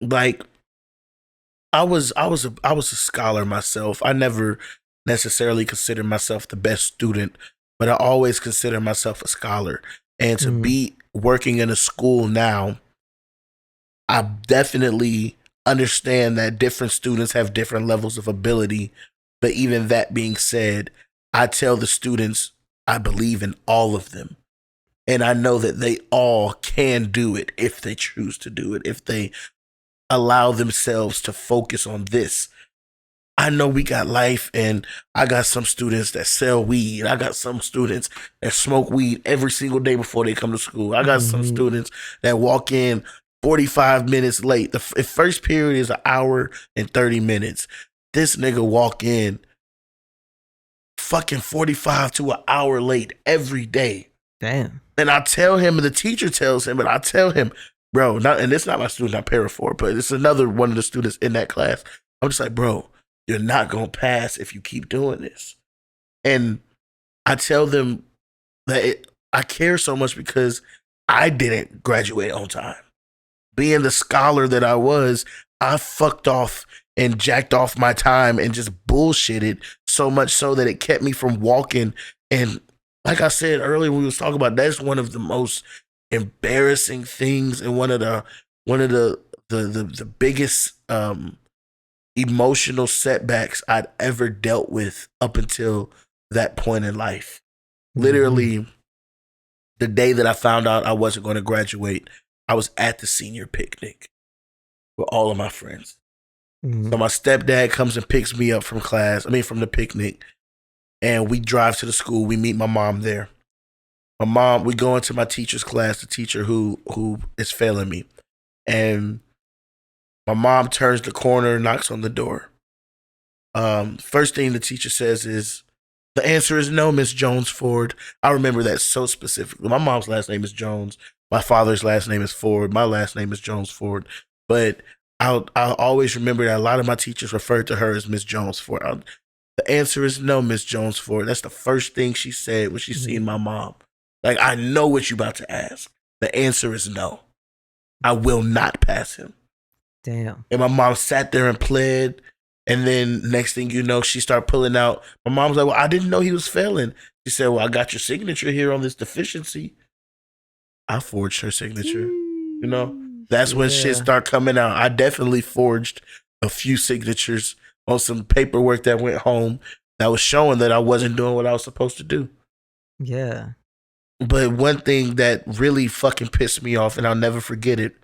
like I was a scholar myself. I never necessarily considered myself the best student, but I always consider myself a scholar. And to be working in a school now, I definitely understand that different students have different levels of ability. But even that being said, I tell the students I believe in all of them. And I know that they all can do it if they choose to do it, if they allow themselves to focus on this. I know we got life, and I got some students that sell weed. I got some students that smoke weed every single day before they come to school. I got some students that walk in 45 minutes late. The first period is an hour and 30 minutes. This nigga walk in fucking 45 to an hour late every day. Damn. And I tell him, and the teacher tells him, and I tell him, bro, and it's not my student I para for, but it's another one of the students in that class. I'm just like, bro, you're not going to pass if you keep doing this. And I tell them that I care so much because I didn't graduate on time. Being the scholar that I was, I fucked off and jacked off my time and just bullshitted so much so that it kept me from walking. And like I said earlier, when we was talking about, that's one of the most embarrassing things and one of the biggest emotional setbacks I'd ever dealt with up until that point in life. Literally, the day that I found out I wasn't going to graduate, I was at the senior picnic with all of my friends. So my stepdad comes and picks me up from the picnic, and we drive to the school. We meet my mom there. My mom, we go into my teacher's class, the teacher who is failing me. And my mom turns the corner, knocks on the door. First thing the teacher says is, "The answer is no, Miss Jones Ford." I remember that so specifically. My mom's last name is Jones. My father's last name is Ford. My last name is Jones Ford. But I'll always remember that a lot of my teachers referred to her as Miss Jones Ford. The answer is no, Miss Jones Ford. That's the first thing she said when she seen my mom. Like, I know what you about to ask. The answer is no. I will not pass him. Damn. And my mom sat there and pled. And then next thing you know, she started pulling out. My mom was like, "Well, I didn't know he was failing." She said, "Well, I got your signature here on this deficiency." I forged her signature. That's when shit started coming out. I definitely forged a few signatures on some paperwork that went home that was showing that I wasn't doing what I was supposed to do. Yeah. But one thing that really fucking pissed me off, and I'll never forget it,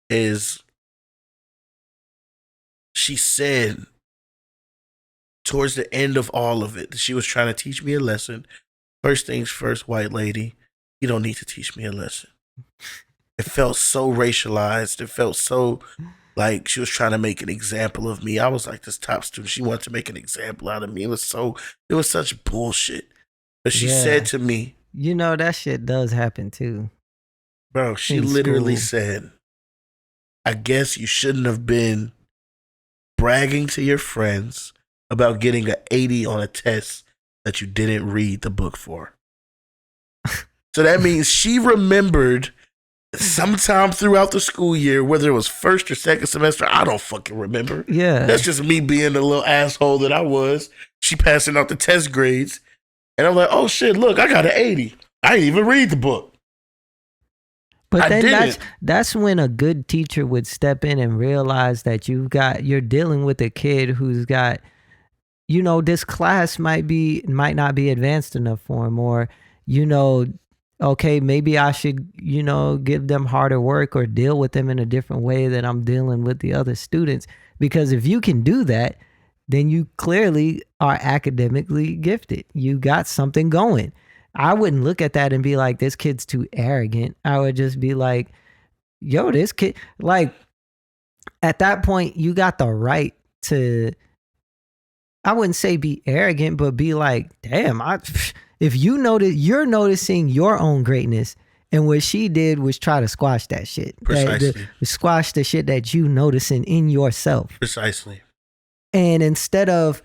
is she said towards the end of all of it, she was trying to teach me a lesson. First things first, white lady, you don't need to teach me a lesson. It felt so racialized. It felt so like she was trying to make an example of me. I was like this top student. She wanted to make an example out of me. It was such bullshit. But she said to me, that shit does happen too. Bro, she literally said, "I guess you shouldn't have been bragging to your friends about getting an 80 on a test that you didn't read the book for." So that means she remembered sometime throughout the school year, whether it was first or second semester, I don't fucking remember. Yeah. That's just me being the little asshole that I was. She passing out the test grades. And I'm like, "Oh shit, look, I got an 80. I didn't even read the book." But then that's when a good teacher would step in and realize that you're dealing with a kid who's got, this class might not be advanced enough for him, or, okay, maybe I should, give them harder work or deal with them in a different way than I'm dealing with the other students. Because if you can do that, then you clearly are academically gifted. You got something going. I wouldn't look at that and be like, this kid's too arrogant. I would just be like, yo, this kid, like, at that point, you got the right to, I wouldn't say be arrogant, but be like, damn, if you're noticing your own greatness, and what she did was try to squash that shit. Precisely. Squash the shit that you noticing in yourself. Precisely. And instead of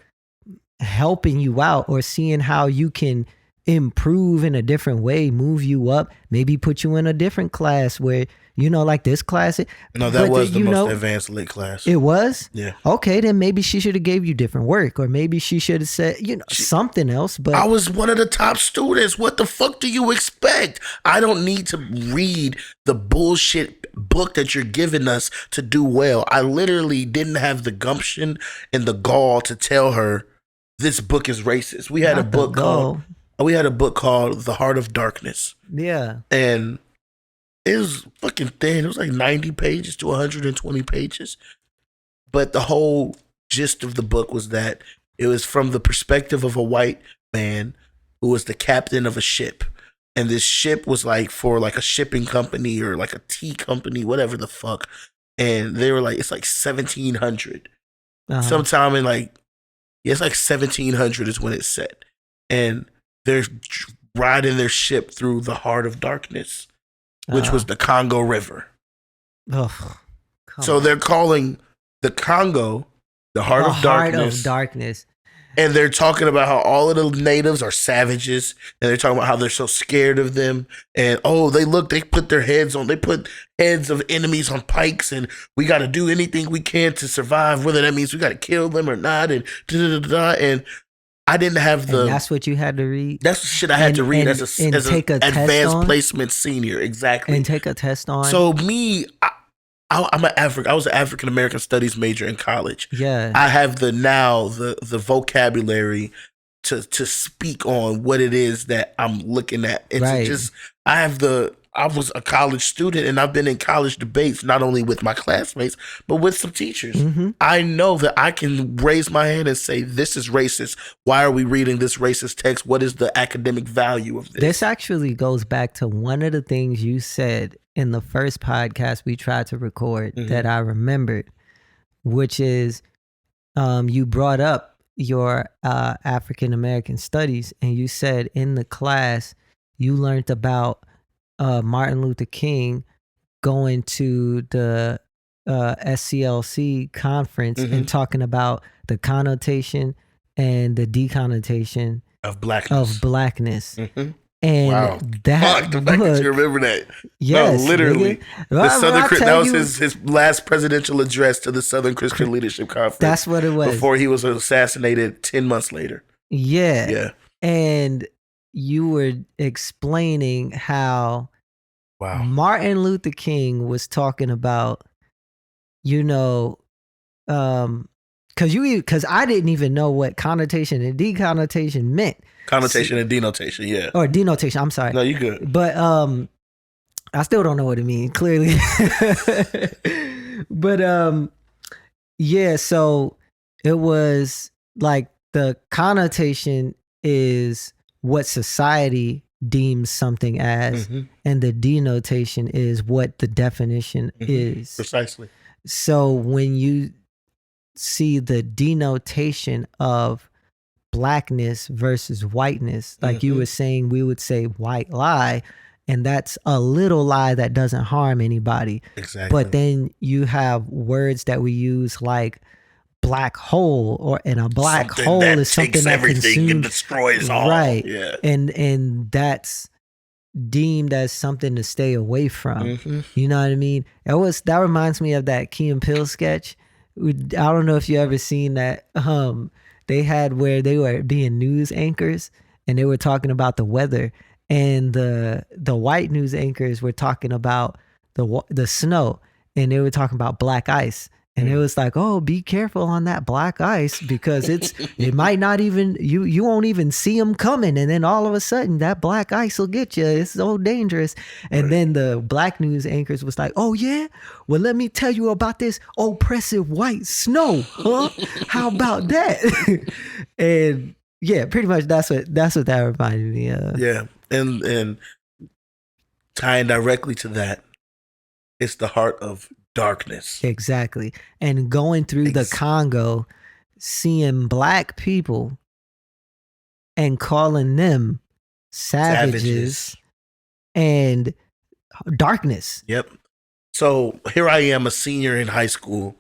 helping you out or seeing how you can improve in a different way, move you up, maybe put you in a different class where like this class. No, that was the most advanced lit class. It was? Yeah. Okay, then maybe she should have gave you different work, or maybe she should have said, something else. But I was one of the top students. What the fuck do you expect? I don't need to read the bullshit book that you're giving us to do well. I literally didn't have the gumption and the gall to tell her this book is racist. We had a book called The Heart of Darkness. Yeah. And it was fucking thin. It was like 90 pages to 120 pages. But the whole gist of the book was that it was from the perspective of a white man who was the captain of a ship. And this ship was like for like a shipping company or like a tea company, whatever the fuck. And they were like, it's like 1700. Sometime in like, it's like 1700 is when it's set. And they're riding their ship through the heart of darkness, which was the Congo River. So they're calling the Congo the heart of darkness. And they're talking about how all of the natives are savages. And they're talking about how they're so scared of them. And, they put their heads on, they put heads of enemies on pikes. And we got to do anything we can to survive, whether that means we got to kill them or not. And And I didn't have the. And that's what you had to read? That's the shit I had to read as an advanced placement senior. Exactly. And take a test on. So I was an African American studies major in college. Yeah. I have the vocabulary to speak on what it is that I'm looking at. It's I was a college student, and I've been in college debates, not only with my classmates, but with some teachers. Mm-hmm. I know that I can raise my hand and say, this is racist. Why are we reading this racist text? What is the academic value of this? This actually goes back to one of the things you said in the first podcast we tried to record that I remembered, which is you brought up your African American studies, and you said in the class you learned about Martin Luther King going to the SCLC conference and talking about the connotation and the deconnotation of blackness. Mm-hmm. And that the fact that you remember that. Yes, no, literally. That was his last presidential address to the Southern Christian Leadership Conference. That's what it was. Before he was assassinated 10 months later. Yeah. Yeah. And you were explaining how Martin Luther King was talking about, because I didn't even know what connotation and deconnotation meant. Connotation and denotation, yeah. Or denotation, I'm sorry. No, you good. But I still don't know what it means, clearly. But so it was like the connotation is what society deems something as, and the denotation is what the definition is. Precisely. So when you see the denotation of blackness versus whiteness, like you were saying, we would say white lie, and that's a little lie that doesn't harm anybody. Exactly. But then you have words that we use like black hole, and a black hole is something that consumes and destroys all. Right. Yeah. And that's deemed as something to stay away from. You know what I mean? That reminds me of that Key and Peele sketch. I don't know if you ever seen that. They had where they were being news anchors and they were talking about the weather, and the white news anchors were talking about the snow, and they were talking about black ice. And it was like, oh, be careful on that black ice, because it might not even, you won't even see them coming. And then all of a sudden that black ice will get you. It's so dangerous. And then the black news anchors was like, oh yeah, well, let me tell you about this oppressive white snow. Huh? How about that? And yeah, pretty much that's what that reminded me of. Yeah. And tying directly to that, it's the heart of darkness. Exactly. And going through the Congo, seeing black people and calling them savages and darkness. Yep. So here I am, a senior in high school,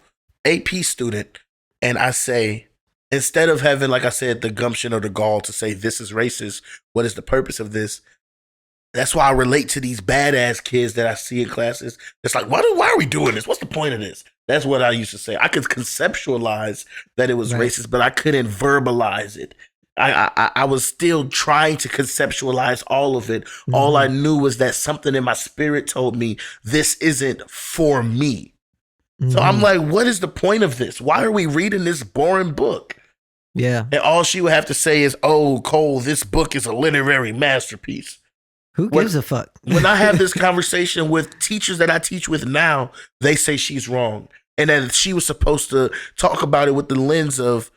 AP student, and I say, instead of having, like I said, the gumption or the gall to say this is racist, what is the purpose of this? That's why I relate to these badass kids that I see in classes. It's like, why are we doing this? What's the point of this? That's what I used to say. I could conceptualize that it was racist, but I couldn't verbalize it. I was still trying to conceptualize all of it. Mm-hmm. All I knew was that something in my spirit told me this isn't for me. Mm-hmm. So I'm like, what is the point of this? Why are we reading this boring book? Yeah. And all she would have to say is, oh, Cole, this book is a literary masterpiece. Who gives a fuck? When I have this conversation with teachers that I teach with now, they say she's wrong. And that she was supposed to talk about it with the lens of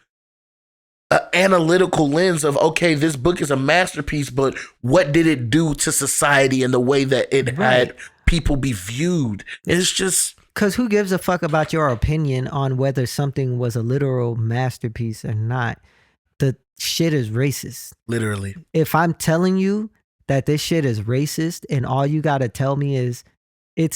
an analytical lens of, okay, this book is a masterpiece, but what did it do to society and the way that it had people be viewed? It's just... Because who gives a fuck about your opinion on whether something was a literal masterpiece or not? The shit is racist. Literally. If I'm telling you that this shit is racist and all you got to tell me is you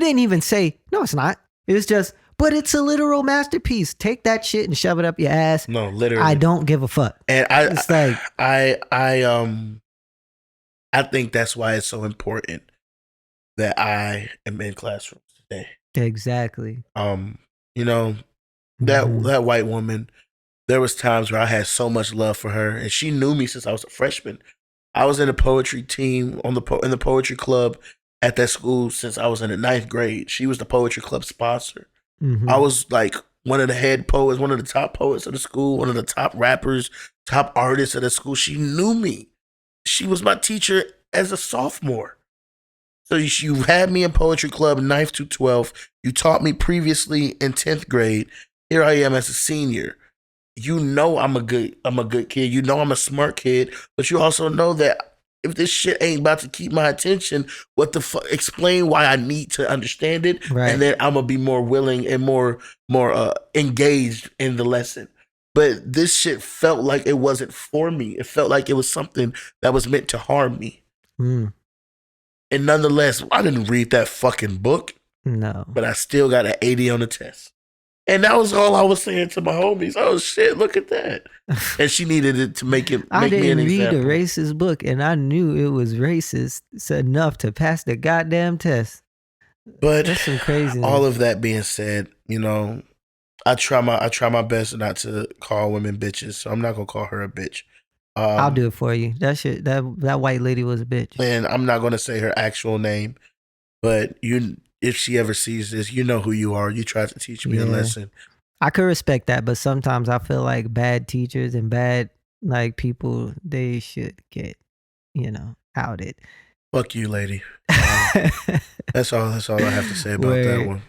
didn't even say, no, it's not. It's just, but it's a literal masterpiece. Take that shit and shove it up your ass. No, literally. I don't give a fuck. And I think that's why it's so important that I am in classrooms today. Exactly. You know, that white woman, there was times where I had so much love for her, and she knew me since I was a freshman. I was in a poetry team in the poetry club at that school since I was in the 9th grade. She was the poetry club sponsor. Mm-hmm. I was like one of the head poets, one of the top poets of the school, one of the top rappers, top artists of the school. She knew me. She was my teacher as a sophomore. So you had me in poetry club 9th to 12th. You taught me previously in 10th grade. Here I am as a senior. You know I'm a good kid. You know I'm a smart kid. But you also know that if this shit ain't about to keep my attention, what the fuck? Explain why I need to understand it, and then I'm gonna be more willing and more engaged in the lesson. But this shit felt like it wasn't for me. It felt like it was something that was meant to harm me. Mm. And nonetheless, I didn't read that fucking book. No. But I still got an 80 on the test. And that was all I was saying to my homies. Oh shit, look at that. And she needed it to make me an example. I didn't read a racist book, and I knew it was racist enough to pass the goddamn test. But that's some crazy. All of that being said, you know, I try my best not to call women bitches, so I'm not gonna call her a bitch. I'll do it for you. That shit, that white lady was a bitch. And I'm not gonna say her actual name, but if she ever sees this, you know who you are. You tried to teach me a lesson. I could respect that, but sometimes I feel like bad teachers and bad like people, they should get, outed. Fuck you, lady. That's all I have to say about that one.